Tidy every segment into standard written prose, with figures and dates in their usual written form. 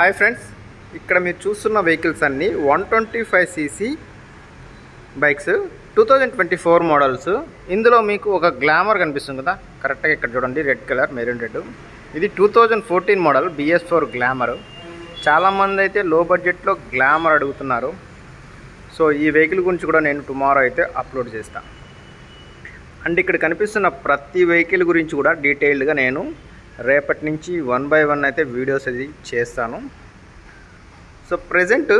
Hi friends, ఇక్కడ మీరు చూస్తున్న వెహికల్స్ అన్నీ 125cc బైక్స్ 2024 మోడల్స్. ఇందులో మీకు ఒక గ్లామర్ కనిపిస్తుంది కదా, కరెక్ట్గా ఇక్కడ చూడండి, రెడ్ కలర్, మెరూన్ రెడ్. ఇది 2014 మోడల్ BS4 గ్లామర్. చాలామంది అయితే లో బడ్జెట్లో గ్లామర్ అడుగుతున్నారు. సో ఈ వెహికల్ గురించి కూడా నేను టుమారో అయితే అప్లోడ్ చేస్తాను. అండ్ ఇక్కడ కనిపిస్తున్న ప్రతి వెహికల్ గురించి కూడా డీటెయిల్డ్గా నేను రేపటి నుంచి 1 by 1 అయితే వీడియోస్ అది చేస్తాను. సో ప్రజెంట్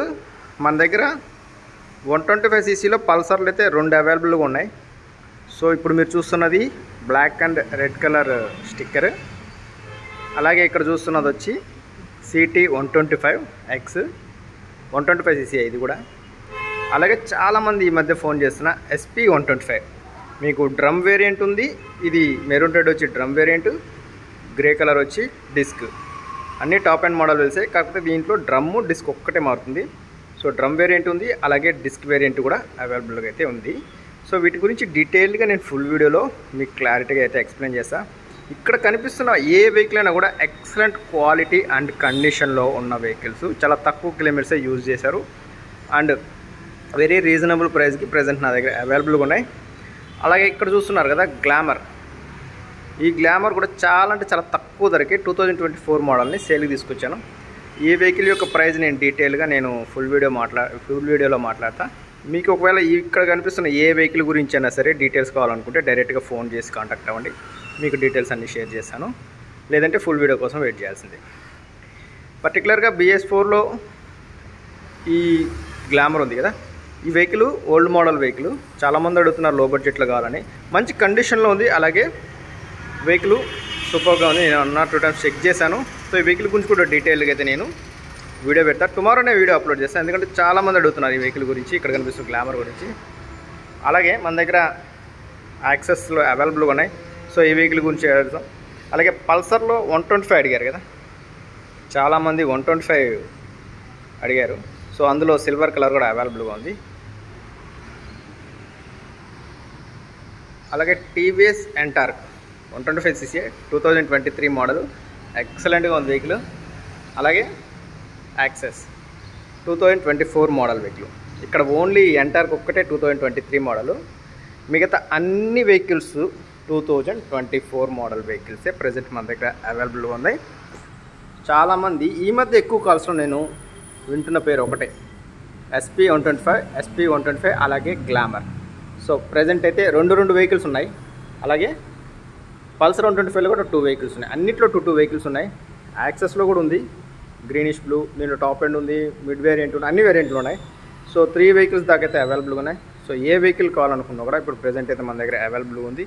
మన దగ్గర 125cc పల్సర్లు అయితే 2 అవైలబుల్గా ఉన్నాయి. సో ఇప్పుడు మీరు చూస్తున్నది black and red colour sticker. అలాగే ఇక్కడ చూస్తున్నది వచ్చి CT 125X 125cc ఇది కూడా. అలాగే చాలామంది ఈ మధ్య ఫోన్ చేస్తున్న SP 125. మీకు డ్రమ్ వేరియంట్ ఉంది. ఇది మెరూన్ రెడ్ వచ్చి డ్రమ్ వేరియంట్, గ్రే కలర్ వచ్చి డిస్క్. అన్నీ టాప్ అండ్ మోడల్ వెళ్తాయి, కాకపోతే దీంట్లో డ్రమ్ము డిస్క్ ఒక్కటే మారుతుంది. సో డ్రమ్ వేరియంట్ ఉంది, అలాగే డిస్క్ వేరియంట్ కూడా అవైలబుల్గా అయితే ఉంది. సో వీటి గురించి డీటెయిల్గా నేను ఫుల్ వీడియోలో మీకు క్లారిటీగా అయితే ఎక్స్ప్లెయిన్ చేస్తాను. ఇక్కడ కనిపిస్తున్న ఏ వెహికల్ అయినా కూడా ఎక్సలెంట్ క్వాలిటీ అండ్ కండిషన్లో ఉన్న వెహికల్స్, చాలా తక్కువ కిలోమీటర్సే యూజ్ చేశారు అండ్ వెరీ రీజనబుల్ ప్రైస్కి ప్రజెంట్ నా దగ్గర అవైలబుల్గా ఉన్నాయి. అలాగే ఇక్కడ చూస్తున్నారు కదా గ్లామర్. ఈ గ్లామర్ కూడా చాలా అంటే చాలా తక్కువ ధరకే 2024 మోడల్ని సేల్కి తీసుకొచ్చాను. ఈ వెహికల్ యొక్క ప్రైస్ నేను డీటెయిల్గా నేను ఫుల్ వీడియోలో మాట్లాడతా. మీకు ఒకవేళ ఇక్కడ కనిపిస్తున్న ఏ వెహికల్ గురించి అయినా సరే డీటెయిల్స్ కావాలనుకుంటే డైరెక్ట్గా ఫోన్ చేసి కాంటాక్ట్ అవ్వండి, మీకు డీటెయిల్స్ అన్నీ షేర్ చేస్తాను. లేదంటే ఫుల్ వీడియో కోసం వెయిట్ చేయాల్సిందే. పర్టికులర్గా BS4లో ఈ గ్లామర్ ఉంది కదా, ఈ వెహికల్ ఓల్డ్ మోడల్ వెహికల్. చాలామంది అడుగుతున్నారు లో బడ్జెట్లో కావాలని. మంచి కండిషన్లో ఉంది, అలాగే వెహికల్ సూపర్గా ఉంది. నేను 1 or 2 times చెక్ చేశాను. సో ఈ వెహికల్ గురించి కూడా డీటెయిల్గా అయితే నేను వీడియో పెడతాను. టుమారోనే వీడియో అప్లోడ్ చేస్తాను, ఎందుకంటే చాలామంది అడుగుతున్నారు ఈ వెహికల్ గురించి, ఇక్కడ కనిపిస్తున్న గ్లామర్ గురించి. అలాగే మన దగ్గర యాక్సెస్లో అవైలబుల్గా ఉన్నాయి. సో ఈ వెహికల్ గురించి అడుగుతాం. అలాగే పల్సర్లో 125 అడిగారు కదా, చాలామంది 125 అడిగారు. సో అందులో సిల్వర్ కలర్ కూడా అవైలబుల్గా ఉంది. అలాగే TVS Ntorq 125cc 2023 మోడల్, ఎక్సలెంట్గా ఉంది వెహికల్. అలాగే యాక్సెస్ 2024 మోడల్ వెహికల్. ఇక్కడ ఓన్లీ Ntorq ఒక్కటే 2023 మోడల్, మిగతా అన్ని వెహికల్స్ 2024 మోడల్ వెహికల్సే ప్రజెంట్ మన దగ్గర అవైలబుల్గా ఉన్నాయి. చాలామంది ఈ మధ్య ఎక్కువ కాల్స్లో నేను వింటున్న పేరు ఒకటే, SP 125, అలాగే గ్లామర్. సో ప్రజెంట్ అయితే రెండు వెహికల్స్ ఉన్నాయి. అలాగే పల్సర్ 125లో కూడా 2 వెహికల్స్ ఉన్నాయి. అన్నిట్లో 2 వెహికల్స్ ఉన్నాయి. యాక్సెస్లో కూడా ఉంది, గ్రీనిష్ బ్లూ, దీంట్లో టాప్ ఎండ్ ఉంది, మిడ్ వేరియంట్ ఉంది, అన్ని వేరియంట్లు ఉన్నాయి. సో 3 వెహికల్స్ దాకా అయితే అవైలబుల్గా ఉన్నాయి. సో ఏ వెహికల్ కావాలనుకున్నా కూడా ఇప్పుడు ప్రజెంట్ అయితే మన దగ్గర అవైలబుల్గా ఉంది.